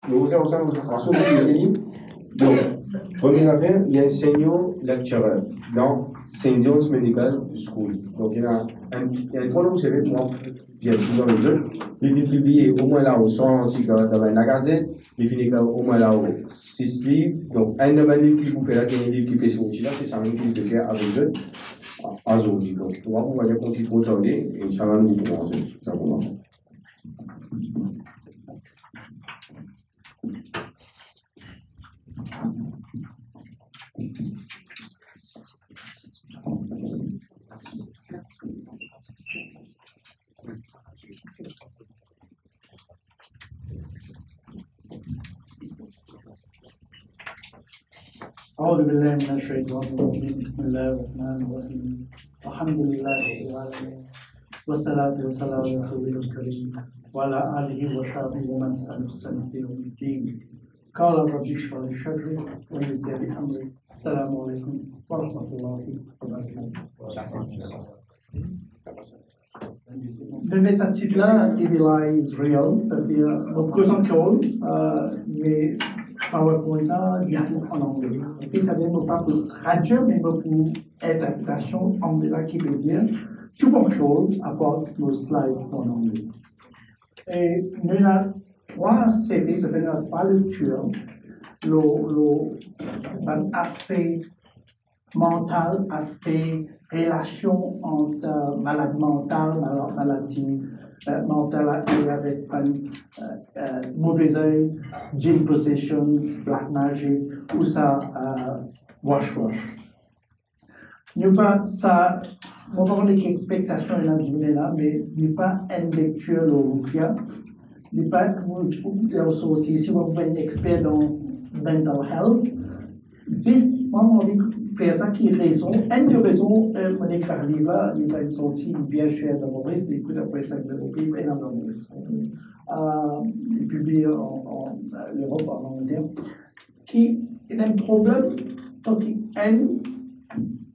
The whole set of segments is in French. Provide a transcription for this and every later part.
Nous sommes donc, première affaire, il y a un senior lecturer dans St. John's Medical School. Donc, il y a un trois vous savez, moi, j'ai toujours le jeu. Il finit publier au moins là au 100 articles dans un magazine. Il finit au moins là au 6 livres. Donc, un de mes livres qui vous fait là, qui est un livre qui est sorti là, c'est ça même qui est avec eux. Aujourd'hui. Donc, on va dire qu'on s'y trop tarder et ça va nous commencer. Ça commence. أعوذ بالله من الشيطان الرجيم بسم الله الرحمن الرحيم الحمد لله رب العالمين والصلاة والسلام على رسوله الكريم وعلى آله وصحبه ومن سلم في يوم الدين قال ربي اشرح لي صدري ويسر لي أمري السلام عليكم ورحمة الله وبركاته. Le médecin titre-là, il is real, c'est-à-dire, on présente code, mais PowerPoint-là, il y a tout en anglais. Et puis, ça vient non pas pour traduire, mais pour interprétation anglais qui veut dire tout bon code apporte nos slides en anglais. Et nous avons trois séries, ça fait trois lectures, l'aspect mental, aspect relation entre maladie mentale, maladie mentale et avec mauvais œil, gene possession, black magic, ou ça, wash. Nous pas ça, on va parler d'expectation et là, mais n'est pas une lecture l'Européen, n'est pas sorti si on est un expert dans mental health. This, moi, on dit faire ça qui est raison. Une des raisons, mon écrit livre, il va être sorti bien cher dans Maurice, il coûte après 5 000 pays, mais dans Maurice. Il publie en Europe, en Angleterre, qui est un problème, parce qu'il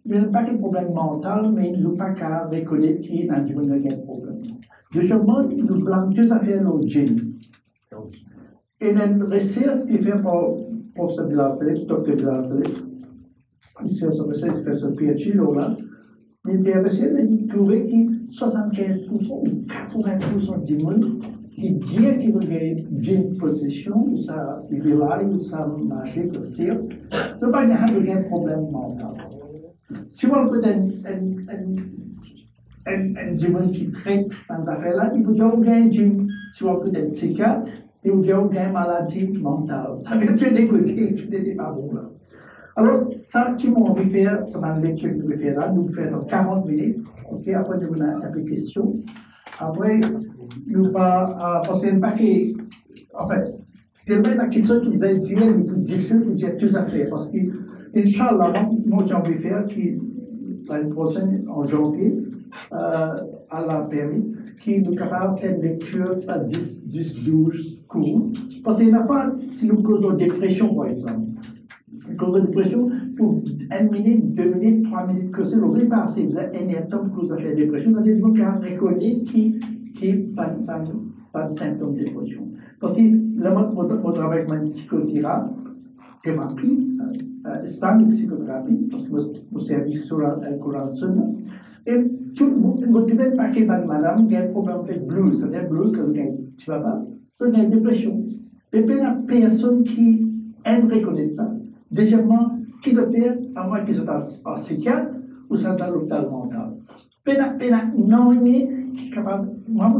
n'y a pas de problème mental, mais il n'y a pas qu'à reconnaître qu'il y a un problème. Deuxièmement, nous blanquons deux affaires aux gènes. Et une recherche qui est faite par professeur Bilal Phillips, docteur Bilal Phillips, il fait son PhD là, il a essayé de trouver que 75% ou 80% du monde qui dit qu'il veut une possession, ou ça, il veut ou ça marcher, ou ça, c'est pas un problème mental. Si on peut un diamant qui traite dans ces affaires-là, il peut dire un gène, si on peut être psychiatre, il peut dire une maladie mentale. Ça veut dire que tu n'es pas bon là. Alors, ça qui m'a envie de faire, c'est ma lecture que je vais faire là, nous faisons dans 40 minutes, ok, après nous avons une question. Après, nous va passer un paquet, en fait, tellement la question qui nous a été le plus difficile pour dire tout à fait, parce que, Inch'Allah, moi j'ai envie de faire qui, l'année prochaine, en janvier, à la permis, qui nous capable de faire une lecture à 10, 12 cours, parce qu'il n'y a pas, si nous causons dépression, par exemple. Cause de dépression, pour 1 minute, 2 minutes, 3 minutes, que c'est le repassé, vous avez un temps pour vous faire dépression, dans des gens qui reconnaissent qui pas de symptômes de dépression. Parce que le travail avec ma psychothérapie, islamique psychothérapie, parce que mon service sur le Coran Sunna, et tout le monde, vous devez pas que madame qui a un problème avec blues, c'est-à-dire blues, que tu vas pas, c'est une dépression. Et puis, la personne qui aime reconnaître ça, deuxièmement, qui se fait, à moins qu'ils soient en psychiatre ou sont dans l'hôpital mental. Non, qui est capable, moi,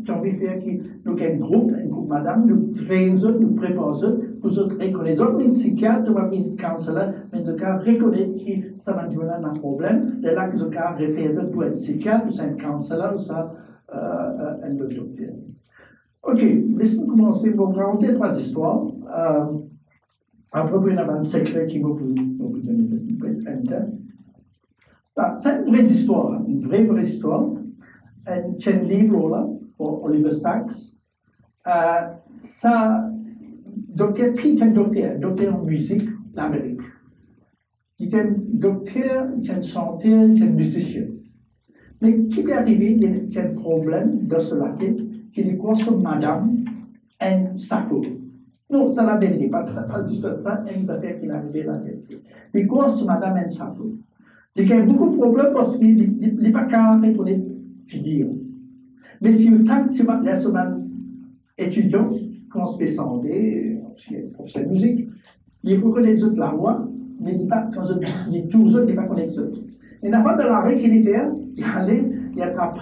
j'ai envie de faire que nous avons un groupe madame, nous créons, nous préparons, pour se reconnaître. Mais un psychiatre, ou un counselor, mais nous avons reconnaître que ça va donner un problème. Et là, nous avons référé pour un psychiatre, ou un counselor, ou ça, un docteur. Ok, laissons commencer. Bon, on va raconter 3 histoires. Après, il y a un secret qui vous donne c'est une vraie histoire, une vraie histoire. C'est un livre là, pour Oliver Sacks. Ça, docteur Pete, un docteur en musique d'Amérique. Il est un docteur, il est un chanteur, il est un musicien. Mais qui est arrivé, il y a un problème dans ce lac, qui est quoi sur madame, un saco. Non, c'est la vérité, pas juste ça, une affaire qui est arrivée la vérité. Les courses, madame, elle chapeau. Il y a beaucoup de problèmes parce qu'il n'est pas carré pour les figures. Mais si vous tant que les étudiants, quand on se fait santé, professeur de musique, il faut connaître la loi, mais il pas quand je dis toujours, il ne pas connaître. Et avant de l'arrêt qu'il fait, il allait, il attrape,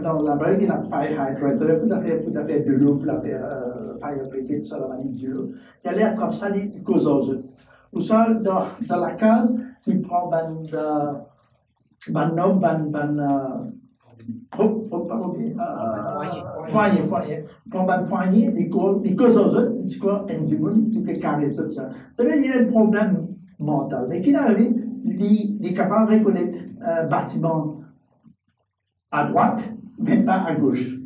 dans la break, il a fire hydrant, ça veut dire tout à fait de l'eau, pour la fire briquet, ça la manière de l'eau. Il allait attraper ça, il cause aux autres. Ou ça, dans la case, il prend poignée, il cause aux autres, il dit quoi, il peut carrer ça. Ça veut dire qu'il y a un problème mental. Mais qu'il arrive, il est capable de reconnaître un bâtiment à droite, mais pas à gauche.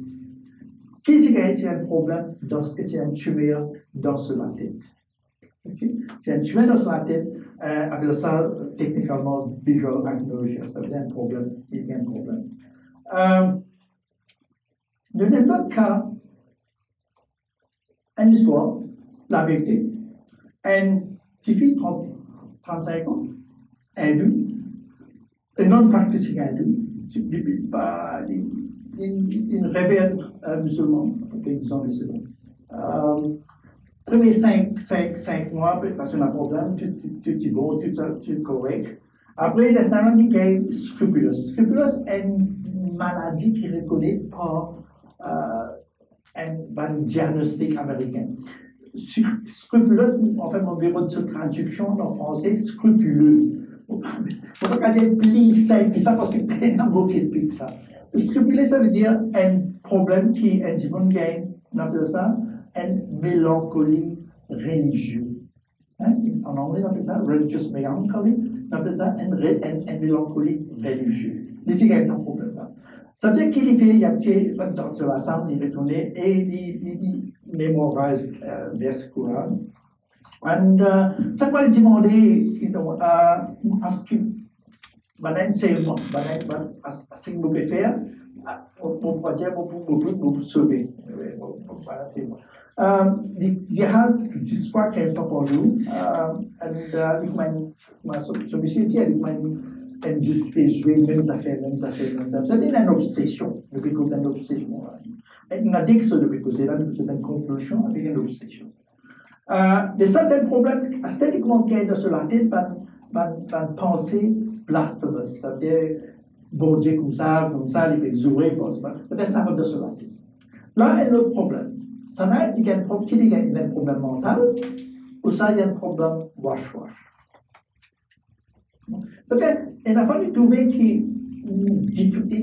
Qu'est-ce qu'il y a un problème lorsque tu as un tumeur dans la tête? Okay? Si un tumeur dans la tête, avec ça, techniquement, visual agnosia, ça veut dire un problème, il y a un problème. Dans l'autre cas, une histoire, la vérité, une petite fille, 35 ans, hindou, un non-practicing hindou, une révérende musulmane, disons que c'est bon. Premier 5 mois, parce qu'on a un problème, tout est bon, tout est correct. Après, les 5 ans, il y a scrupuleux. Scrupuleux est une maladie qui est reconnue par un diagnostic américain. Scrupuleux, en fait, mon bureau de traduction en français, scrupuleux. On va pas dire plus simple que ça parce qu'il y a plein de mots qui expliquent ça. Scrupuleux, ça veut dire un problème qui est un petit peu ça, une mélancolie religieuse. Hein? En anglais, on appelle ça religious melancholy. On appelle ça une mélancolie religieuse. Ici, il y a un problème là. Ça veut dire qu'il y a un dans la salle, il retourne et il mémorise vers Coran. Et ça va lui demander, est-ce que ce que vous pouvez faire pour projet, pour vous sauver. Il y a 10 fois qu'elle est pour nous. Celui-ci dit, elle dit que je vais mêmes affaires. Ça devient une obsession, depuis que c'est une obsession. Une addiction depuis que c'est une conclusion avec une obsession. Mais ça, c'est un problème. Esthétiquement, ce qui est dans la tête, une pensée blasphémeuse. Ça veut dire, bon Dieu, comme ça, il fait ouvrir, ça ça va dans la tête. Là, il y a un autre problème. Ça n'a il y a un problème mental, ou ça, il y a un problème wash-wash. Ça veut dire, il a fallu trouver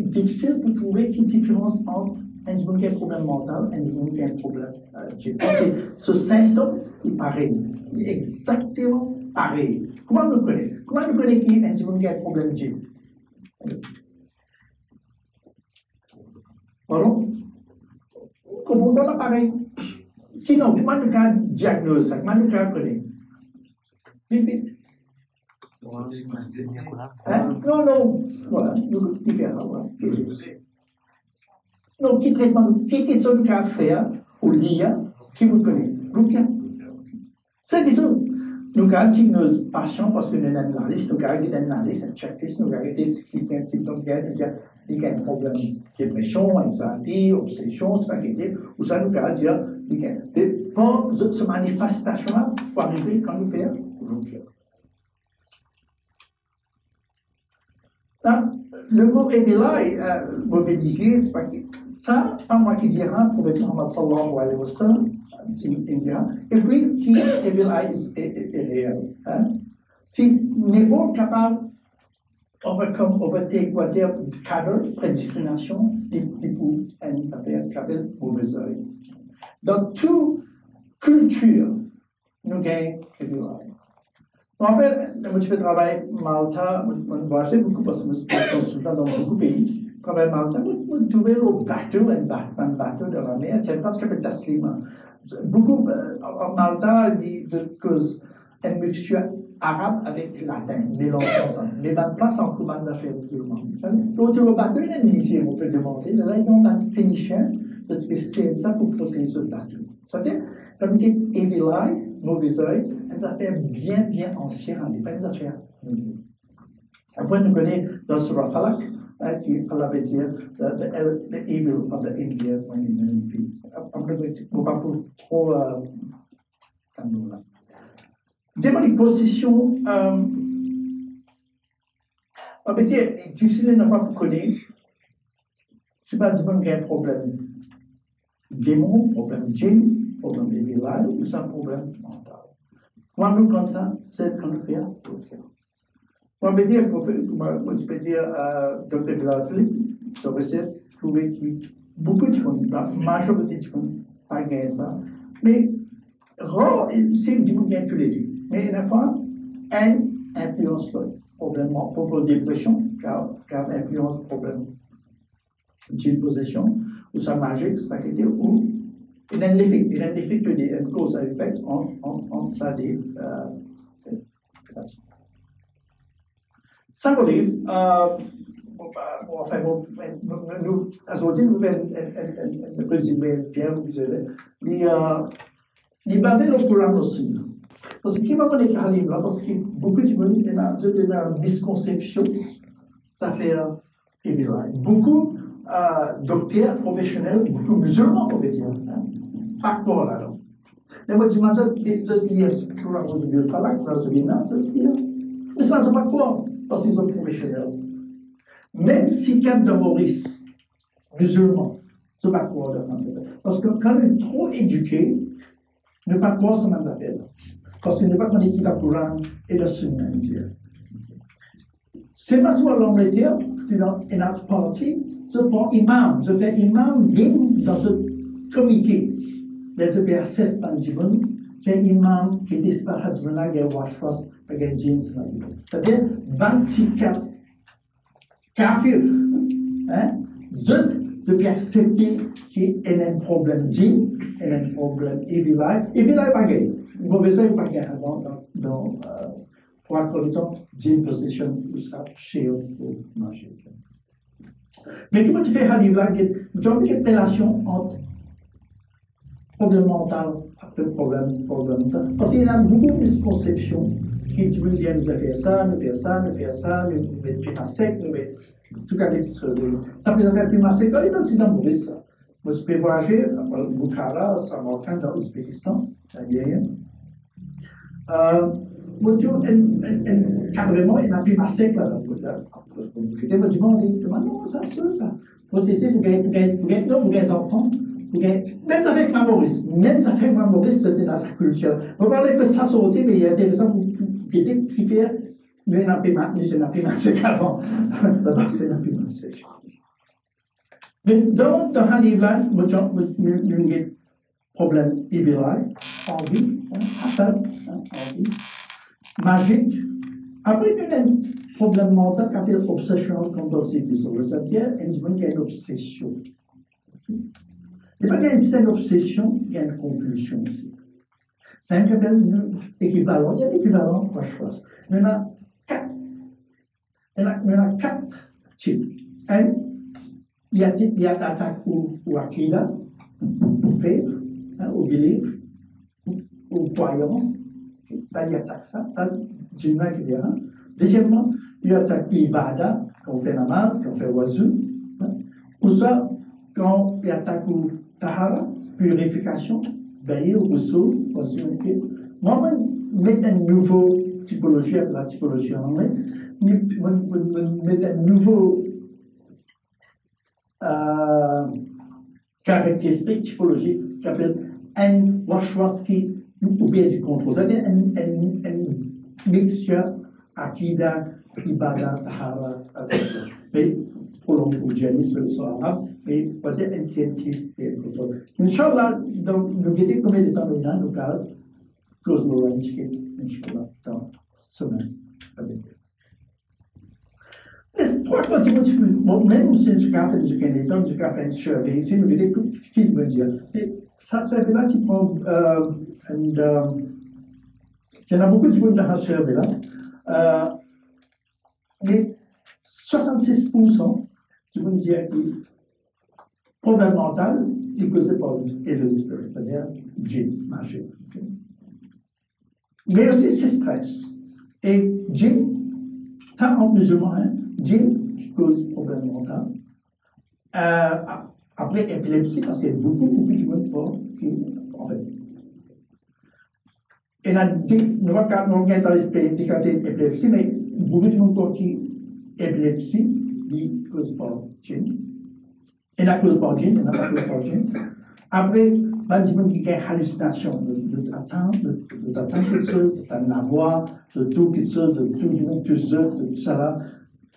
difficile pour trouver une différence entre un problème mental et un problème ce symptôme est pareil, il est exactement pareil. Comment nous connaissons? Comment nous connaissons qu'il y a un problème de pardon? Comment on l'appareil? Sinon, comment nous avons diagnose ça? Comment nous avons connu? Vite. Non, voilà, nous différents. Donc, qui traitement, qui est ce qu'on faire au lire, qui vous connaît? C'est disons, nous avons nos patients parce que nous avons une analyse, nous avons une analyse, une checklist, nous avons des symptômes, il y a un problème de dépression, anxiété, obsession, spaghetti, ou ça nous avons dire, quand cette manifestation-là, pour arriver, quand nous faisons, le mot Ebilai, mobilisé, c'est pas que ça, pas moi qui dirai, prophète Muhammad sallallahu alayhi wa sallam, il dira, et puis qui Ebilai est réel. Si nous n'est pas capable overtake, on va dire, cadre, prédestination, et pour une affaire qui appelle mauvaise oeil. Dans toute culture, nous gagnons Ebilai. En fait, moi, je fais travailler Malta, on voyage beaucoup parce que je suis consultant dans beaucoup de pays. Quand à Malta, vous trouvez un bateau de la mer, c'est parce que c'est taslima. Beaucoup, en Malta, disent que c'est une mixture arabe avec latin, mélangé ensemble. Mais dans la place en commun d'affaires musulmans. Donc, le bateau, il y a un initié, on peut demander. Là, ils ont un phénicien, c'est ça pour protéger le bateau. Ça veut dire, comme dit Evil Eye, mauvais œil, une affaire bien ancienne, on n'est pas une affaire. Après, nous connaissons dans Surah Falak, qui Allah veut dire the evil of the India when in peace. Après, on ne va pas trop comme nous là. Dans les positions, on veut dire, difficile de ne pas connaître, c'est pas dire qu'il y a un problème démon, problème djinn, problème evil eye, ou c'est un problème mental. Quand nous comme ça, c'est qu'on fait on peut dire, tu peux dire, Dr. Glassley, sur recette, trouver que beaucoup de gens, la majorité de gens, pas gagné ça. Mais, c'est du coup bien tous les deux. Mais, une fois, une influence le problème, problème de dépression, car influence problème d'une possession, ou ça magique, c'est pas quelque chose, ou il y a un effet que des causes à effet en ça des ça veut dire, enfin, nous, aujourd'hui, nous avons résumé bien, vous avez, les basés le Coran aussi. Parce que qui va connaître Halim là, parce que beaucoup de gens ont une misconception, ça fait évident. Beaucoup docteurs professionnels, beaucoup musulmans, on peut dire, pas quoi là. Mais moi, je m'entends que les Coran aujourd'hui, le Falak, ça se vient, ça se vient. Mais ça ne se passe pas quoi. Parce qu'ils sont professionnels. Même si quelqu'un de Maurice, musulman, ne pas croire dans ce parce que quand il est trop éduqué, ne pas croire ce qu'on appelle. Parce qu'il ne va pas connaître le Coran et le Sunna. C'est pas soit l'homme de Dieu, dans une autre partie, je prends imam, je fais imam bien dans ce comité. Mais je fais 16 ans de monde, j'ai imam qui disparaît de la guerre, avec jeans. C'est-à-dire 26 kafir. Zut de accepter qu'il y a un problème jean, il y a un problème évident. Évident, pas gay. Mauvais œil, pas gay dans pour accorder jean position ou ça, chez eux, ou marché. Mais comment tu fais à l'Ivan, tu as une relation entre problème mental et problème. Parce qu'il y a beaucoup de misconceptions qui disent nous faire ça, nous mettons plus sec, nous mettons tout cas des choses. Ça peut faire plus sec, quand il y a aussi dans le mauvais ça. Moi, je peux voyager à Bukhara, Samarkand, dans l'Ouzbékistan, à Guéhen. Moi, carrément, il y a plus sec là. Moi, je demande, non, ça se fait, ça. Protester, vous gagnez des enfants. Même avec Maurice, c'était dans sa culture. Vous parlez que ça sortit, mais il y a des gens qui étaient critères, mais il n'y a pas sec avant. D'abord, c'est un peu sec. Mais dans un livre, nous avons un problème évident, envie, envie, magique. Après, il y a un problème mental qui s'appelle obsession compulsive disorder. C'est-à-dire, il y a une obsession. Il n'y a pas qu'une seule obsession, il y a une compulsion aussi. C'est un équivalent. Il y a l'équivalent, quoi je pense. Il y en a 4. Il y en a 4 types. Un, il y a l'attaque ou akida, ou faith, ou belief, ou croyance. Ça, il y attaque ça. Ça, j'ai une qui dira. Deuxièmement, il y a l'attaque ibada, quand on fait namaz, quand on fait wazou. Ou ça, quand il y a l'attaque tahara, purification, bayer ou rousseau, moi, je mets une nouvelle typologie, la typologie en anglais, je mets une nouvelle caractéristique typologique qui s'appelle un washwaski ou bien du contrôle. C'est-à-dire une mixture akida, ibada, tahara, mais pour l'anglais, sur l'arabe, mais peut-être un créatif et un contrôle. Inch'Allah, donc, nous guidons combien de temps nous avons, nous allons close nos indiqués, Inch'Allah, dans semaine. Les trois contributions, même si je fais du Canada, je fais un survey ici, nous guidons tout ce qu'il veut dire. Et ça, c'est là, tu prends, il y en a beaucoup de gens dans un survey là, mais 66%, je veux dire que problème mental, est causé par le spirit, c'est-à-dire djinn, magie. Mais aussi c'est stress. Et djinn, ça en musulman, hein, djinn qui cause problème mental. Après épilepsie, parce qu'il y a beaucoup de monde qui, en fait, il y a nous avons dans l'esprit d'épilepsie, mais beaucoup de monde qui épilepsie, qui cause par djinn. Il y a cause par djinn, il n'y a pas cause par djinn. Après, il y a des gens qui ont hallucination, d'attendre quelque chose, d'en avoir, de tout quelque chose, de tout ça là,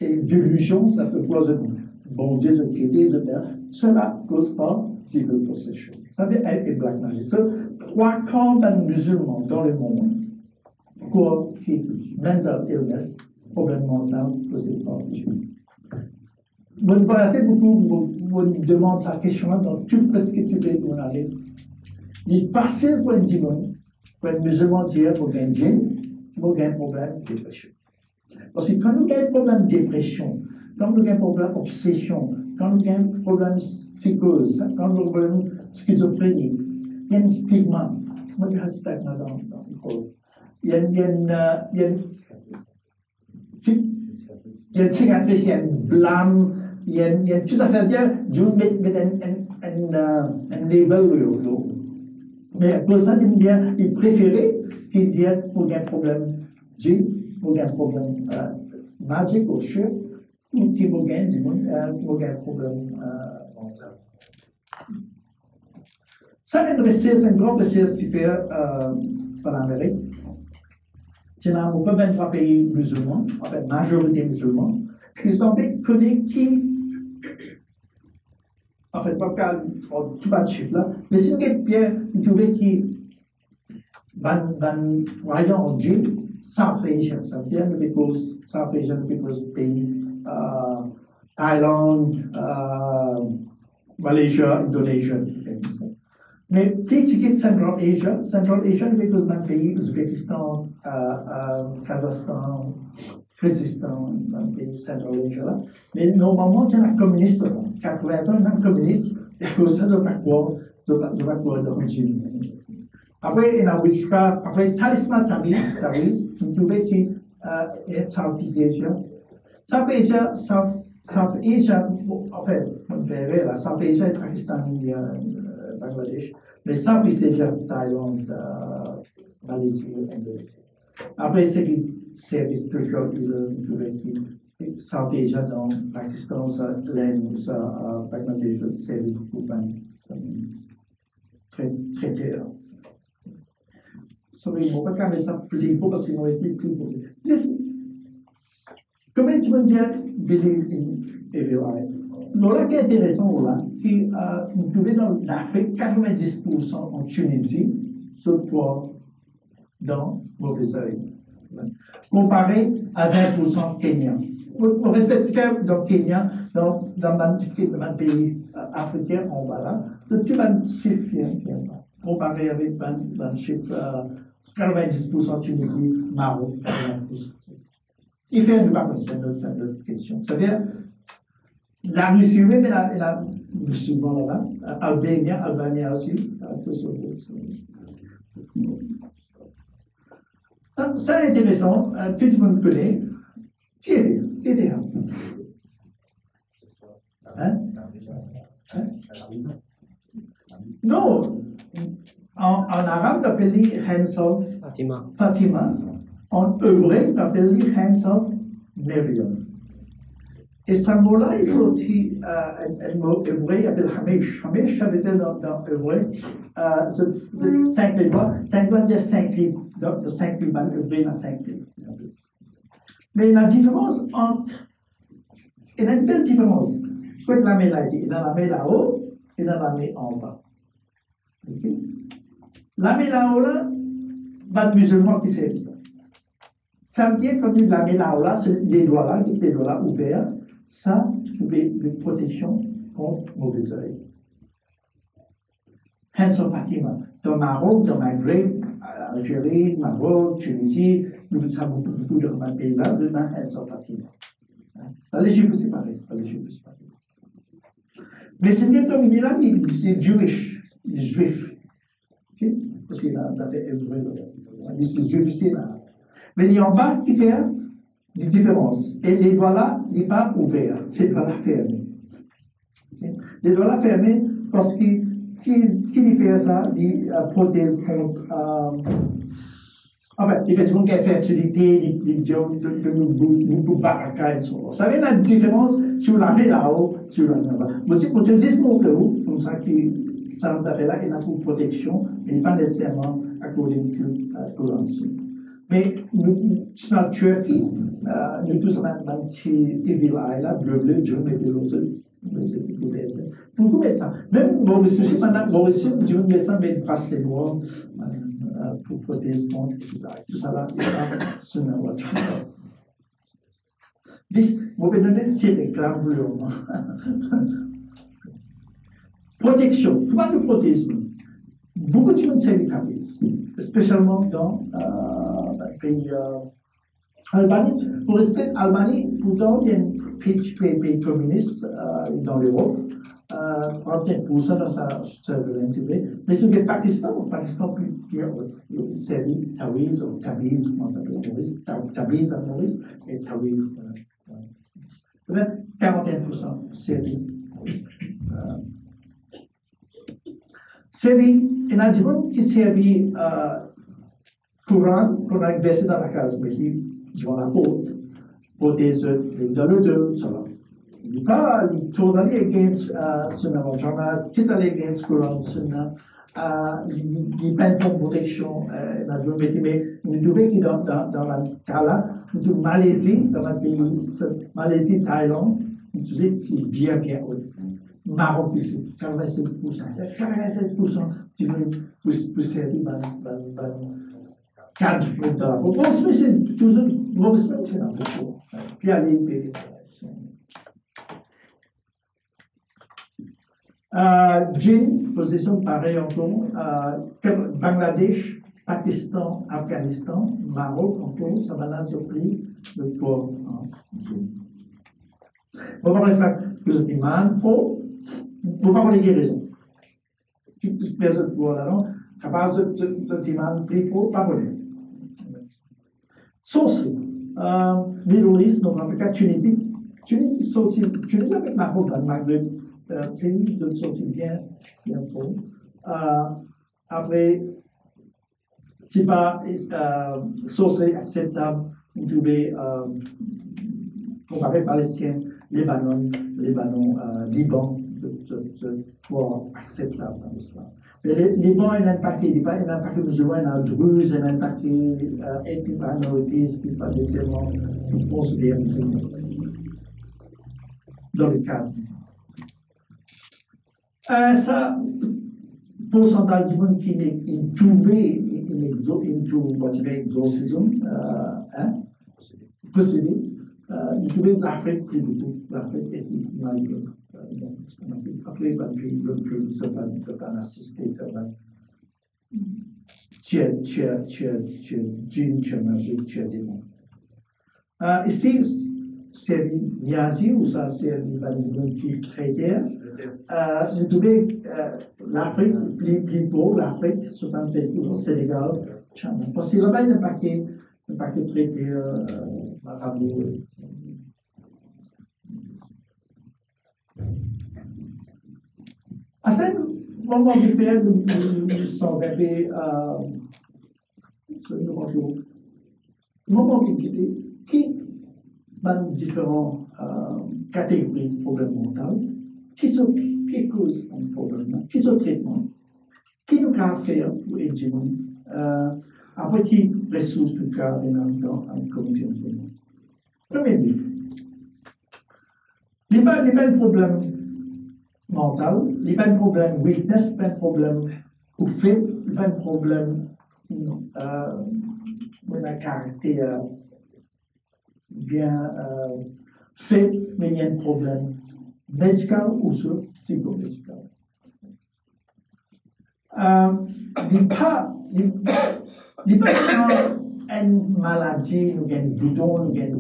et d'illusion, ça peut causer bon Dieu, de créer, de faire. Cela cause pas devil possession. Ça veut dire elle est black magic. Trois quarts des musulmans dans le monde qui mental illness, problème mental, causé par Dieu. Bon, voilà, c'est beaucoup, on demande sa question dans tout ce que tu veux qu'on aller. Il est facile pour un dimanche, pour un musulman dire pour gagner Dieu, pour gagner un problème de dépression. Parce que quand nous avons un problème de dépression, quand nous avons un problème d'obsession, quand nous avons un problème de psychose, quand nous avons un problème de schizophrénie, il y a un stigma. Moi, il y a un stigma dans le corps. Il y a une cicatrice, il y a une blâme, il y a tout ça à dire, Dieu met un label. Mais pour ça, il préférait qu'il y ait pour un problème pour un problème magique ou sûr, ou qui pour un problème mental. Ça, c'est une grande recherche qui fait par l'Amérique. C'est dans 23 pays musulmans, en fait, majorité musulmans, qui sont connus qui, en fait, pas tout bas de chiffre là, mais si vous êtes bien, vous trouvez qui, voyons en Dieu, South Asia, ça vient de South Asia, de pays, Thaïlande, Malaysie, Indonésie. Mais plus tu quittes Central Asia, avec les mêmes pays, Ouzbékistan, Kazakhstan, Kyrgyzstan, dans les pays Central Asia là. Mais normalement, il y a un communiste là. 80 ans, il y a un communiste, et que ça ne doit pas croire de régime. Après, il y a witchcraft, après, talisman tabiz, vous trouvez qu'il y a Southeast Asia. South Asia, en fait, on verrait là, South Asia, Pakistan, Bangladesh, mais Southeast Asia, Thaïlande, Malaisie, Indonésie. Après, c'est les services culturels, vous trouvez qu'il South Asia, dans Pakistan, l'Inde, Bangladesh, c'est beaucoup très clair. So, il ne faut pas garder ça plus beau parce qu'ils ont été plus beaux. Comment tu veux dire believe in evil eye? L'autre qui est intéressant, là, qui vous trouvez dans l'Afrique, 90% en Tunisie, sur quoi dans mauvais œil. Comparé à 20% Kenya. On respecte que dans Kenya, dans un pays africain, on va là, tout un chiffre comparé avec un chiffre 90% Tunisie, Maroc, 80%. Il fait une part, c'est une autre question. C'est-à-dire, la Russie, mais la musulmane là-bas, Albanie aussi, ça c'est intéressant, tout le monde connaît. Qui est là? Non, en arabe, on appelle les hands of Fatima. En hébreu, on appelle les hands of Miriam. Et ce mot-là, il faut aussi un mot hébreu, il appelle Hamish. Hamish, ça veut dire dans hébreu, 5 livres, 5 livres de 5 livres, donc de 5 livres, hébreu dans 5 livres. Mais la différence entre. Il y a une belle différence. Quand la main là, il y a la main là-haut et la main en bas. Okay? La main là-haut, là, pas de musulmans qui savent ça. Ça veut dire que la main là-haut, là, les doigts là ouverts, ça, c'est une protection contre mauvais œil. Hands of Fatima. Dans Maroc, dans Maghreb, Algérie, Maroc, Tunisie, nous avons beaucoup de pays-là, de Hands of Fatima. Dans l'Égypte, c'est pareil. Mais c'est bien dominé là, les Jewish, les Juifs. Okay? Parce qu'il y a des Hébreux, les Juifs, c'est là. Mais il y a en bas qui fait des différences. Et les doigts là, ils ne sont pas ouverts, les doigts là fermés. Okay? Les doigts là fermés parce que qui fait ça, les prothèses contre. En fait, il y a des gens qui ont fertilité, les gens de nous barricades. Ça veut dire la différence si vous l'avez là-haut, si vous l'avez là-bas. Pour te dire montrer où, comme ça, ça nous a fait là, il y a une protection, mais pas nécessairement à cause de l'ancien. Mais nous, dans la Turquie, nous tous avons un petit village là, bleu, Dieu met de l'autre. Pour tout mettre ça. Même Maurice, je veux mettre ça, mais il passe les doigts. Pour protéger contre tout ça là, il y a ce nom-là. Vous pouvez donner ces réclames pour le moment. Protection. Comment nous protéger? Beaucoup de monde savent les spécialement dans le pays Albanie. Pour respecter l'Albanie, pourtant, il y a un pays communiste dans l'Europe. 30% dans sa souveraineté. Mais sur le Pakistan, c'est Tawiz ou Tabiz, comment ça s'appelle Tabiz à Maurice et Tawiz. Peut-être 41% Serbie. Serbie, il y a des gens qui servent courant pour baisser dans la case, mais qui vont la porte, pour des dans le deux, ça va. Il n'est pas totally against Sunna wal Jamaa, totally against Quran Sunna. Il n'est pas pour protection, mais nous trouvons que dans la cas-là, nous trouvons Malaisie, dans le pays, Malaisie, Thaïlande, nous trouvons qui est bien haut. Maroc, 96%. 96% pour servir dans cadre de la proportion. Mais c'est toujours mauvaise protection. Puis aller. Jinn, position pareille encore, Bangladesh, Pakistan, Afghanistan, Maroc encore, ça va surpris le port en Jinn. Vous ne parlez pas que vous demandez, vous parlez de guérison. Toutes les autres pour là, non? Capable de demander plus fort, pas voler. Sorcerie, Middle East, Nord Afrique, Tunisie. Tunisie avec Maroc dans le Maghreb. Pays de sortir bien fort. Après, c'est pas sorcier acceptable, vous pouvez comparer Palestin, Liban, Liban, pour acceptable dans l'islam. Mais Liban, il y a un paquet musulman, il y a un druze, il y a un paquet ethniques minorités qui pas nécessairement considérés musulmans. Dans le cadre. Ça, pourcentage de monde qui est trouvé into exorcism, possédé, il trouvait l'Afrique plus de tout. L'Afrique est malgré. Après, il va pas assister, tu as djinn, tu as magie, tu as démon. Ici, c'est Niadi, ou ça, c'est l'urbanisme qui traité. Vous trouvez l'Afrique plus beau, l'Afrique, 73%, Sénégal, Tchad. Parce que là-bas, il y a un paquet traité, Marabout. À ce moment du père, nous sommes arrivés à ce moment qui dans différentes catégories de problèmes mentaux, qui cause un problème, qui sont traitements, qui nous a fait pour aider nous, après qui ressources tout cas dans la communauté. Premier livre. Il n'y a pas de problème mental, il n'y a pas de problème weakness, il n'y a pas de problème ou fait, il n'y a pas de problème de caractère bien fait, mais il y a un problème médical ou psychomédical. Il n'y a pas une maladie, nous avons un bidon, nous avons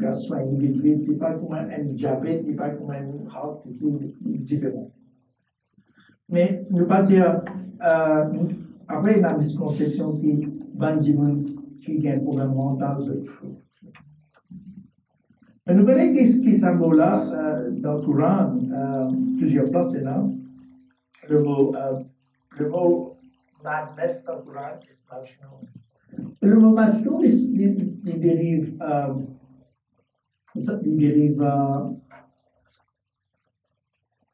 cas soin individuel, il pas comme un diabète, il pas comme un heart disease différent. Mais ne pas dire, après la misconception qui bandit qui a un problème mental, c'est fou. Mais nous connaissons qui symbole là dans le Coran, plusieurs places c'est là. Le mot madness dans le Coran est Majnun. Et le mot Majnun, il dérive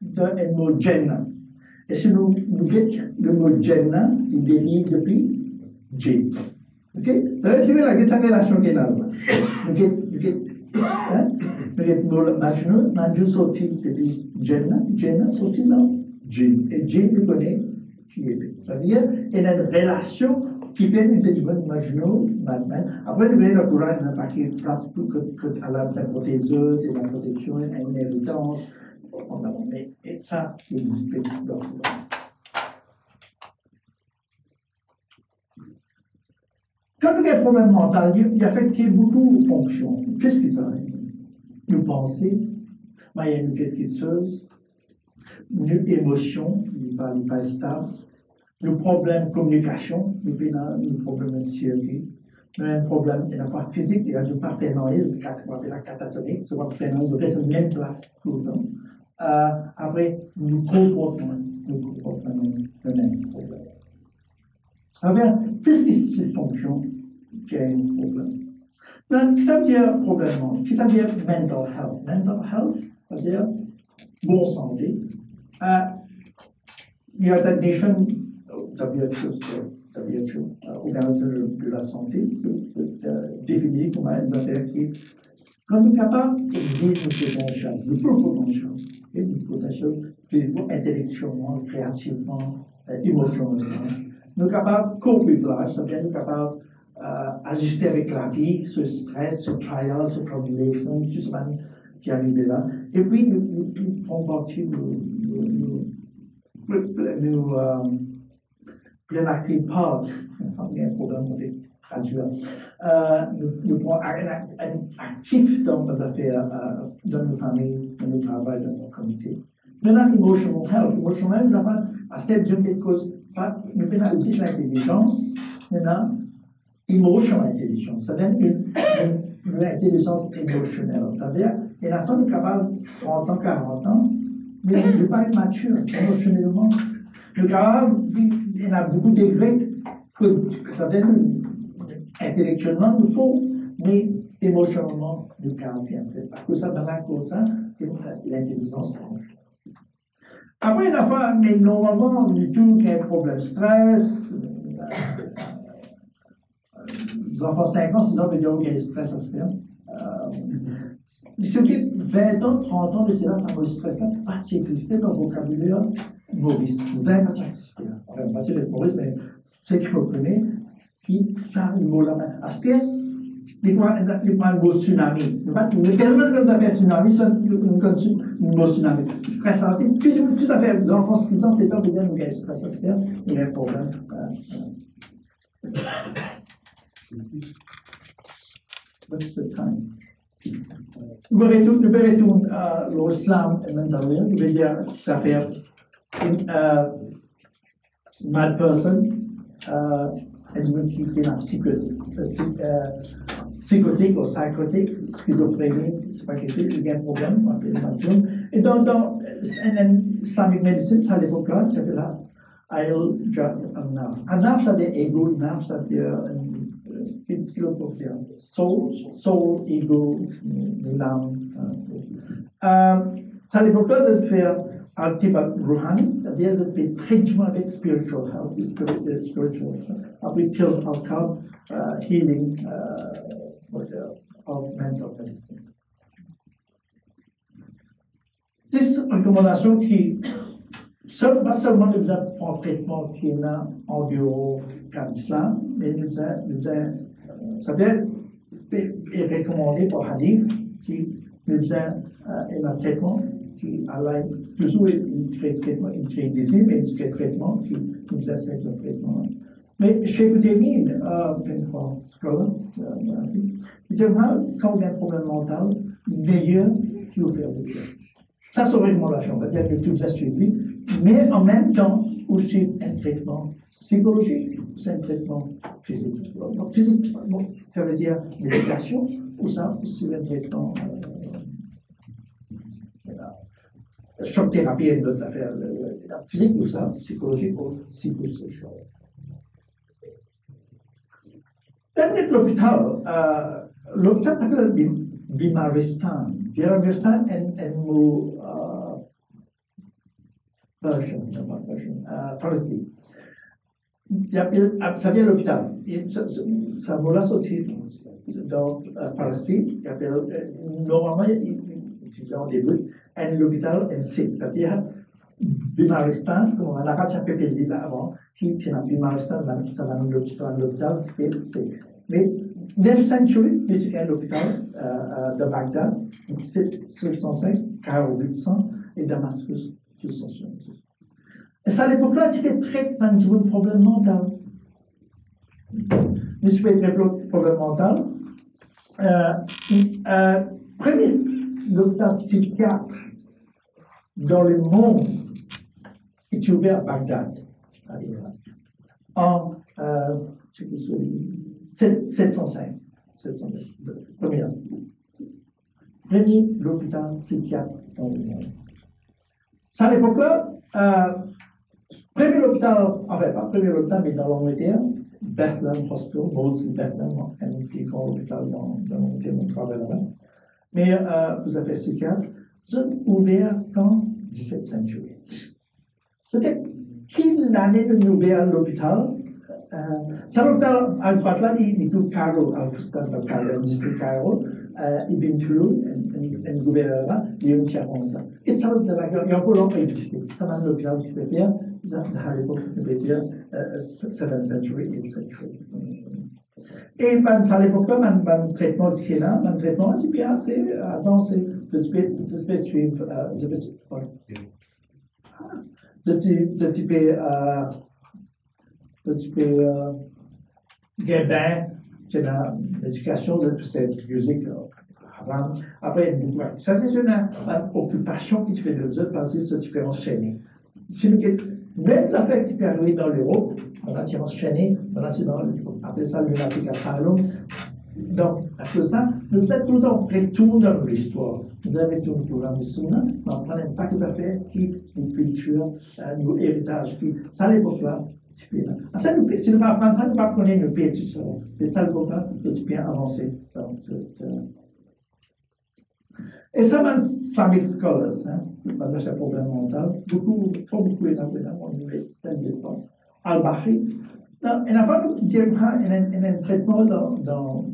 d'un mot Jannah. Et si nous dites le mot Jannah, il dérive depuis J. Ok? Ça veut dire la relation qui est là. Nous dites Majnun sorti depuis Jannah sorti là. J. Et J, nous connaît qui est. Ça veut dire qu'il y a une relation qui permet de dire Majnun, Madman. Après, nous voyons le Coran, il y a un paquet de phrases que Allah a protégé, de la protection, une inhéritance. Mais ça existe dans le Coran. Quand nous avons un problème mental, il affecte beaucoup de fonctions. Qu'est-ce que ça veut dire? Nos pensées, il y a une quelque chose, nos émotions, il n'est pas stable, nos problèmes de communication, nos problèmes de sécurité, un problème de la part physique, il y a une partenariat, la catatonique, c'est une partenariat de rester en même place tout le temps. Après, nous comportons le même problème. Alors, puisque c'est cette fonction qui a un problème. Donc, qu'est-ce que ça veut dire problème? Qu'est-ce que ça veut dire mental health? Mental health, ça veut dire bonne santé. Il y a la définition Organisation de la santé, définir comment elles attaquent. Quand nous sommes capables d'exercer notre potentiel, le full potentiel, le potentiel physiquement, intellectuellement, créativement, émotionnellement, nous sommes capables de coopérer, c'est-à-dire nous sommes capables d'ajuster avec la vie, ce stress, ce trial, ce tribulation, tout ce qui arrive là. Et puis, nous faisons partie de l'active part, il y a un problème avec traduire. Nous prenons un actif dans nos affaires, dans nos familles, dans nos travail, dans nos communautés. Maintenant, emotional health. Emotional health, c'est quelque chose, nous prenons aussi l'intelligence, maintenant, emotional intelligence, c'est-à-dire une intelligence émotionnelle. C'est-à-dire, il y a un capable, 30 ans, 40 ans, mais il ne peut pas être mature émotionnellement. Le capable, il y a beaucoup de degrés que c'est-à-dire, intellectuellement, il faut, mais émotionnellement, nous ne pouvons bien faire. Parce que ça, dans la cause, l'intelligence change. Après, il n'y a pas, mais normalement, du tout, qu'il y a un problème de stress. Les enfants 5 ans, 6 ans, veulent dire qu'il y a un stress à ce terme. Ce qui est 20 ans, 30 ans, c'est là, ça va le stress, pas exister dans le vocabulaire Maurice. Ça n'a pas existé. Enfin, pas c'est Maurice, mais c'est qu'il faut prenez, qui, ça, le mot là-bas. À ce terme, il y a un mot tsunami. Mais tellement que vous avez un tsunami, c'est un mot tsunami. Stress à tout à fait, les enfants 6 ans, 7 ans, vous dire qu'il y a un stress à ce terme, il y a un problème. What's the time? Nous retournons l'islam et mental health. Il veut dire ça fait mad person, une qui est psychotique ou psychotique, schizophrénie, c'est pas quelque chose, il y a un problème, on appelle Majnun. Et dans Islamic medicine, ça à l'époque-là, ça s'appelle là, Anaf, ça veut dire ego, Naf, ça veut dire soul, ego, l'âme. Ça à l'époque-là de faire un type de rouhani, c'est-à-dire de faire traitement avec spiritual health, spiritual health. Après, pills, alcohol, healing of mental medicine. C'est une recommandation qui, pas seulement nous a un traitement qui est là en bureau qu'en islam, mais nous a ça veut dire, est recommandé par Hadith, qui nous a un traitement qui a toujours un traitement, une traitement, mais un traitement qui nous a fait un traitement Mais chez Boutémine, Penford Scholar, il devra, quand il y a un problème mental, meilleur qu'il vous fait. Ça, c'est une recommandation, on va dire que tout ça suivi, mais en même temps, aussi un traitement psychologique, c'est un traitement physique. Donc, physique, ça veut dire médication, ou ça, aussi un traitement choc thérapie et d'autres affaires physiques, ou ça, psychologique ou psychosocial. Dans l'hôpital s'appelle Bimaristan. Bimaristan est un mot farsi. Ça vient de l'hôpital. Ça mot-là sorti dans farsi. Normalement, utilisé au début, un l'hôpital, un site. C'est-à-dire, Bimaristan, comme on a déjà dit là avant, qui tient Bimaristan, ça va dans l'hôpital, c'est. Mais 9th century, il y a l'hôpital de Bagdad, 705, Cairo 800 et Damascus 270. Et ça, à l'époque-là, c'était traitement de problème mental. Mais je fais un problème mental. Premier l'hôpital psychiatre dans le monde est ouvert à Bagdad, à l'Irak, en 705. Premier l'hôpital psychiatre dans le monde. Ça, à l'époque-là, premier l'hôpital, enfin pas premier l'hôpital, mais dans l'Angleterre, Bethlehem Hospital, Maudsley Bethlehem, un petit grand hôpital dans l'Angleterre, on travaille là-bas. Mais vous avez psychiatre, sont ouverts en 17e siècle. C'était quelle année de ouvert l'hôpital? Ça l'hôpital à Bagdad, il est tout Cairo, à Cairo, district Cairo, Ibn Tulun, un gouverneur, il y a une chance. Et ça l'hôpital, il y a un peu longtemps existé. Ça m'a l'hôpital qui fait bien, ça a l'époque de dire 7th century, 8th century. Et à l'époque-là, mon traitement de Siena, mon traitement est bien assez avancé. Je vais suivre, Guébin, c'est la médication de cette musique. Après, ça c'est une occupation qui se fait de deux parce que tu peux enchaîner. Même ça fait que tu peux arriver dans l'Europe, on a enchaîné, on a appelé ça lunatic asylum. Donc, à cause de ça, nous êtes tout le temps retourne dans l'histoire. Nous avons tout le programme Souna, on prend un paquet d'affaires qui, une culture, un héritage, qui, ça à l'époque-là, c'est bien. Ça, si nous parlons ça, nous ne parlons pas de pays tout seul. Mais ça, à l'époque-là, c'est bien avancé. Et ça, c'est Islamic scholars, parce que c'est un problème mental. Pas beaucoup énormément, on met 5 fois. Al-Bahri. Il n'y a pas un traitement dans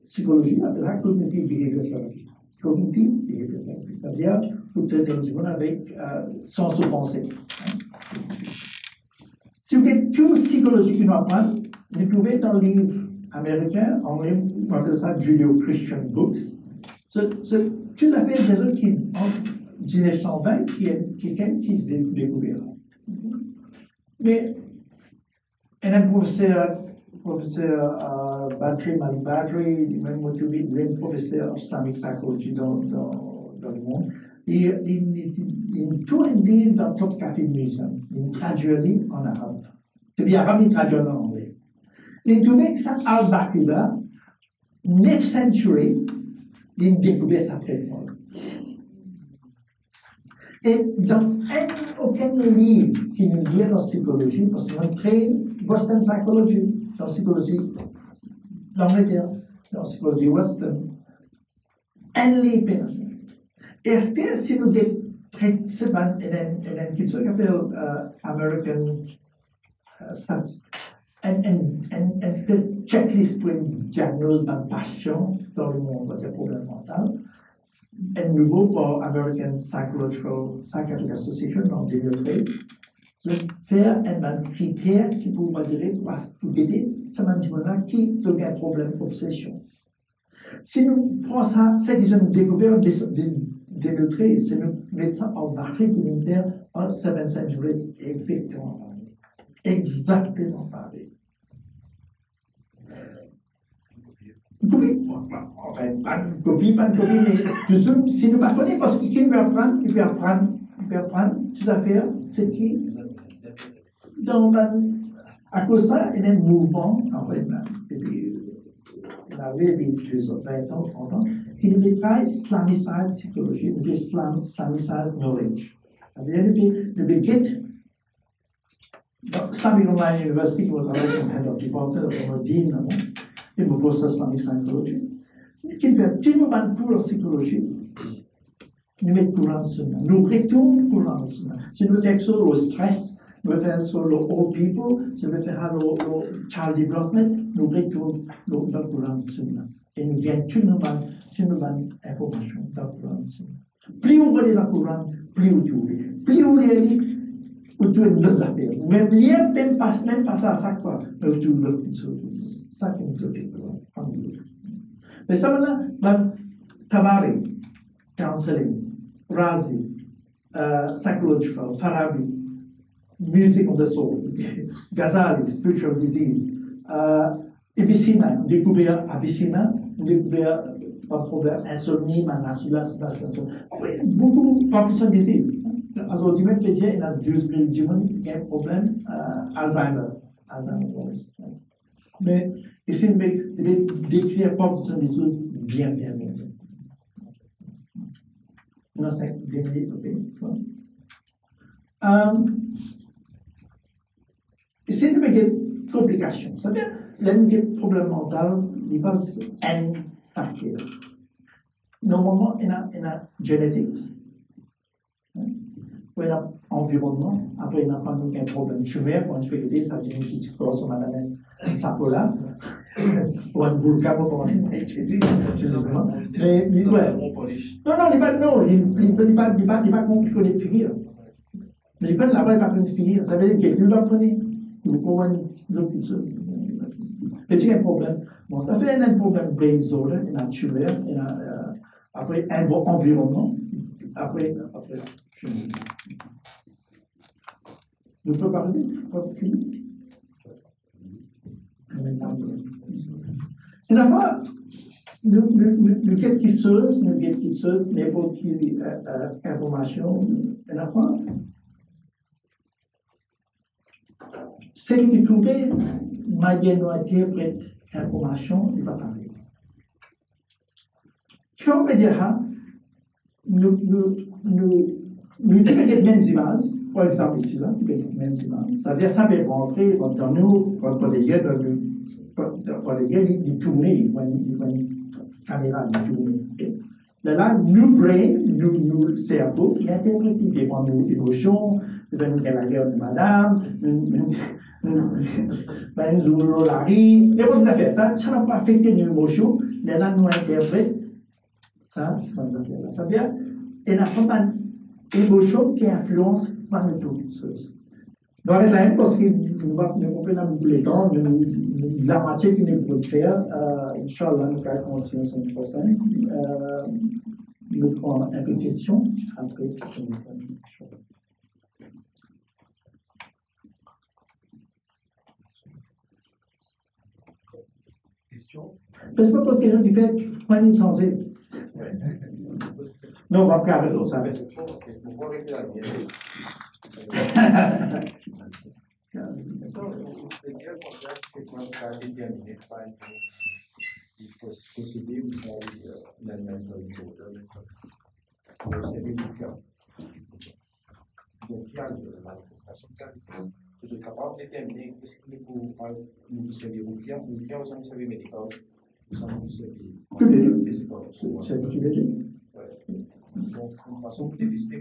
psychologie, appelle ça cognitive behavior therapy. Cognitive behavior therapy. C'est-à-dire, vous traitez une seconde avec sans se penser. Si vous êtes tout psychologique une apprendre, vous trouvez dans le livre américain, anglais, on appelle ça Judeo-Christian Books. C'est tout à fait des gens qui, en 1920, qui se découvrirent. Mais, un professeur Badri, Malik Badri, même le professeur Islamic Psychology dans le monde, il tourne un livre dans le top 4 museum, il traduit en arabe. C'est bien arabe, il traduit en anglais. Il trouvait que ça, al-Bakri-là, 9th century, il découvrait sa traitement. Et dans aucun livre qui nous dit en psychologie, parce qu'on traîne Western Psychology, dans la psychologie d'Angleterre, dans la psychologie Western, un livre. Est-ce que si nous traitons une question qui s'appelle American Stats, une espèce de checklist pour une diagnose d'une passion dans le monde des problèmes mentaux, un nouveau pour American Psychiatric Association en 2013, de faire un critère qui pourrait dire pour aider ce moment-là qui a un problème d'obsession. Si nous prenons ça, c'est qu'ils ont découvert en 2013, c'est nous mettons ça en barré communautaire en 7th century exactement. exactement pareil. Copie, enfin, pas une copie, mais toujours, si nous ne connaissons pas, parce qu'il veut apprendre, il peut apprendre toutes affaires, c'est qui donc, à cause de ça, il y a un mouvement, en fait, il avait 20 ans, 30 ans, qui nous détaille Islamicized psychology, ou Islamicized knowledge. C'est-à-dire, le get, Islamic Online University, qui va travailler comme head of department, comme dean, il me pose Islamicized psychology, qui fait tout le monde cours en psychologie, nous mettons courant sur nous, nous retournons courant sur nous. Si nous faisons sur le stress, nous faisons sur le old people, si nous faisons le child development, nous retournons le courant sur nous. Et nous gagnons tout le monde information dans le courant sur nous. Plus vous voyez le courant, plus vous trouvez. Plus vous lisez, vous trouvez d'autres affaires. Même lire, même pas ça à chaque fois, mais vous trouvez d'autres choses. Ça qui nous occupe. Mais ça maintenant, Tabari, counseling, Razi, psychological, Farabi, music of the soul, Ghazali, spiritual disease, Abyssina, découvert Abyssina, découvert pas de problème, insomnie, manasula, beaucoup de Parkinson's disease. Alors, du même peut dire, il y a 12 000 humains qui ont un problème, Alzheimer. Mais ici, il va décrire Parkinson's disease bien. On a 5 minutes, ok. Ici, il y a des complications. C'est-à-dire, il y a des problèmes mentaux, il passe un facteur. Normalement, il y a genetics, il y a environnement, après, il y a pas un problème tumeur, quand je fais l'idée, ça génétique, on a la sapola, ou un volcan, comme on dit, mais ouais. Non, il n'est pas compliqué de finir. Mais il peut l'avoir pas de finir, ça veut dire que quelqu'un va prendre, vous pouvez l'autre chose. Petit un problème. Bon, ça fait un problème brain disorder, il y a tumeur, il y a après un bon environnement, après, nous pouvons parler, c'est d'abord, nous quelque chose, n'importe quelle information, et d'abord, c'est que nous trouvons, malgré nos informations, il va parler. Tu on peut dire, nous trouvons les mêmes images, par exemple ici, là, les mêmes images. C'est-à-dire, ça peut rentrer dans nous, quand les gars, ils tournent, ils caméra, ils tournent. Là, nous brain, nous cerveau, il interprète, il dépend de nos émotions, nous la guerre de madame, nous ouvrons la rue, et vous avez ça, ça n'a pas affecté nos émotions, mais là, nous interprétons ça, ça veut dire, il n'y a pas d'émotion qui influence par les choses. Dans les mêmes, parce que nous comprenons beaucoup les temps, la moitié que nous pouvons faire, Inch'Allah, nous allons continuer la semaine prochaine. Nous prenons un peu de questions, après, question. Parce que pour quelqu'un qui fait point d'insensé. Non, on va carrer l'eau, ça. C'est pourquoi avec la mienne. Il faut posséder l'animal disorder, posséder le cœur. Donc, il y a la manifestation de cœur. Vous êtes capable de déterminer qu'est-ce qu'il est pour nous servir au cœur, ou bien vous allez servir médical, vous allez nous servir physical. C'est ce que tu veux dire? Donc, une façon de dépister,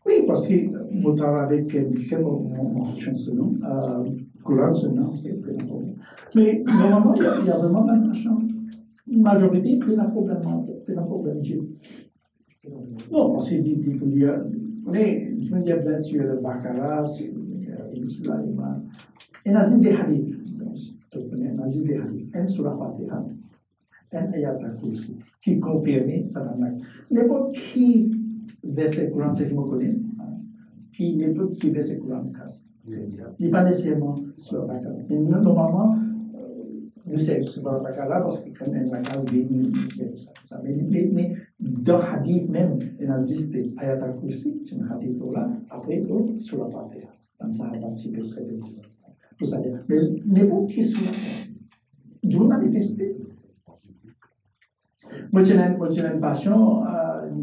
oui, parce que vous travaillez avec quelqu'un, mon chansonnier, courant sonore, mais normalement, il y a vraiment un chance. La majorité, c'est un problème. Non, parce qu'il y a bien sûr le baccarat, l'islam, et Nazir des hadiths, Nazir des hadiths, un sur la Fatiha. Un ayat al-Kursi qui confirme ça. N'importe qui verset courant, c'est qui me connaît, qui n'est pas qui verset courant de casse. Il n'est pas nécessairement sur la case. Mais nous, normalement, nous sommes sur la case là parce que quand même la case bénie, ça. Mais dans le hadith même, il existe ayat al-kursi, c'est un hadith là, après, sur la partie. Dans ça, il y a un petit peu de pour ça. Mais n'importe qui sur la terre, Dieu manifesté. Moi, j'ai une passion,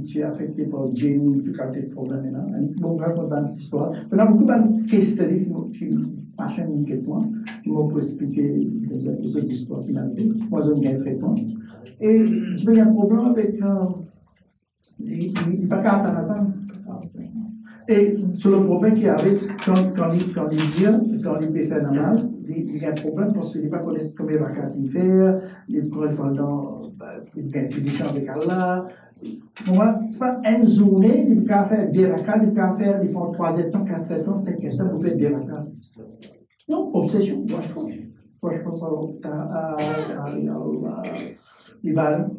je suis affecté par Dieu, tout cas, des problèmes là. Bon, je raconte dans l'histoire. Il y a beaucoup de questions qui passionnent moi, qui m'ont expliqué des autres histoires qui m'arrivent. Moi, j'aime bien fréquemment. Et il y a un problème avec les paquets intéressants. Et sur le problème qu'il y avait, quand il peut faire namaz, il y a un problème parce qu'il ne connaît pas combien de rakats il fait, il connaît pas il gagne du temps avec Allah. Moi, ce n'est pas une journée, il peut faire des rakats, il peut faire, il font 3 temps, 4 temps, 5 temps pour faire des rakats. Non, obsession, franchement, il va.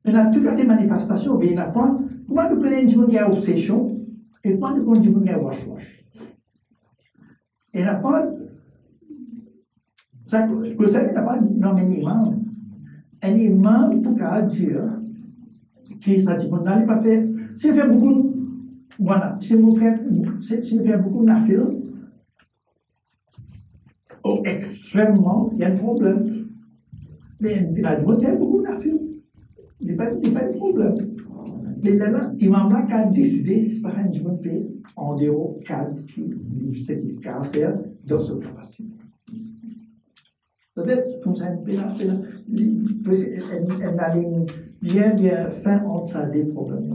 Il y a toutes les manifestations, mais il y a quoi? Comment nous prenons une qui a obsession et comment nous prenons une qui a wash-wash? Et il y a pas. Pour ça, il n'y a pas un imam. Un imam pour dire que ça dit, on n'allait pas faire. S'il fait beaucoup, voilà, s'il fait beaucoup d'affaires, extrêmement, il y a un problème. Mais il a dit, on fait beaucoup d'affaires. Il n'y a pas de problème. Mais là, l'imam là qui a décidé, c'est pas un jour de en dehors cadre du certificat à faire dans ce capacité. Peut-être comme ça, elle a une bien fin entre ça des problèmes,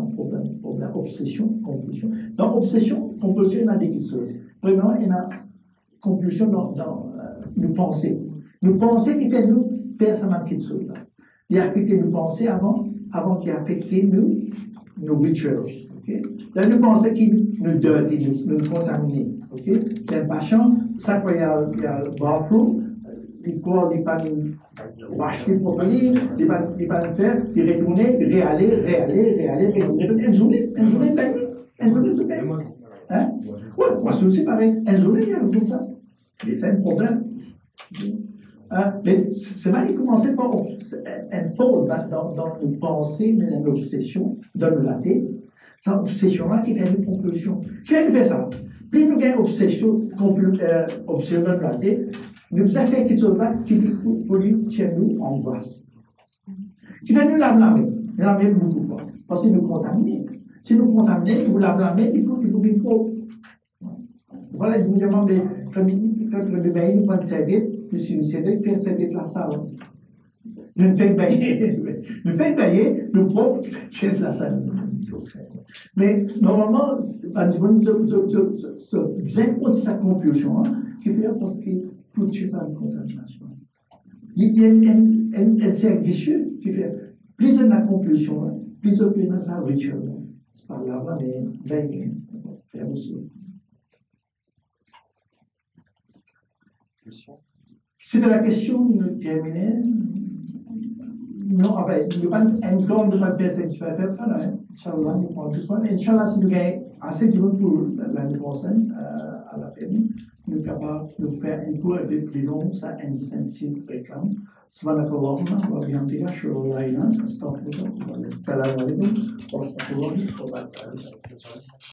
obsession, compulsion. Dans obsession, compulsion, il y a des choses. Vraiment, il y a compulsion dans nos pensées. Nos pensées qui fait nous faire ça même quelque chose. Il a affecté nos pensées avant qu'il affecte nos rituels. Okay? Là, nos pensées qui nous donnent, nous contaminent. Okay? C'est une passion, ça, quand il y a le bathroom, il faut pas nous acheter proprement, il va nous faire, il retourner, réaller, une journée de paix. Hein? Oui, moi, c'est aussi pareil. Une journée, il y a comme ça. Mais c'est un problème. Mais c'est mal de commencer par un pôle dans nos pensées, mais une obsession dans la tête. Cette obsession-là qui fait une compulsion. Qui fait ça? Plus nous avons une obsession dans la tête, nous avons fait quelque chose-là qui tient nous en basse. Qui fait nous la blâmer beaucoup pas. Parce que nous contaminons. Si nous contaminons, nous la blâmer, il faut qu'il faut. Voilà, je vous demande, quand le bain nous prend serviette, nous serviette, qu'est-ce que serviette la salle? Nous faisons bailler, nous propres, qu'est-ce la salle? Mais normalement, vous avez sa compulsion qui fait parce que pour tuer sa contamination. Il y a un cercle vicieux qui fait plus de la compulsion, plus de sa rituel. C'est pas là, mais veiller, faire aussi. C'est de la question de terminer. Non, enfin, il n'y a pas encore de ma pièce que tu vas faire, là, Inch'Allah, nous prenons tout ça. Inch'Allah, si nous avons assez de temps pour l'année prochaine, à la peine, nous sommes capables de faire un cours avec plus long, ça, un petit réclame. Subhanakallahumma wa bihamdika, ashhadu an la ilaha illa anta, astaghfiruka wa atubu ilayk. Assalamu alaikum wa rahmatullahi wa barakatuh.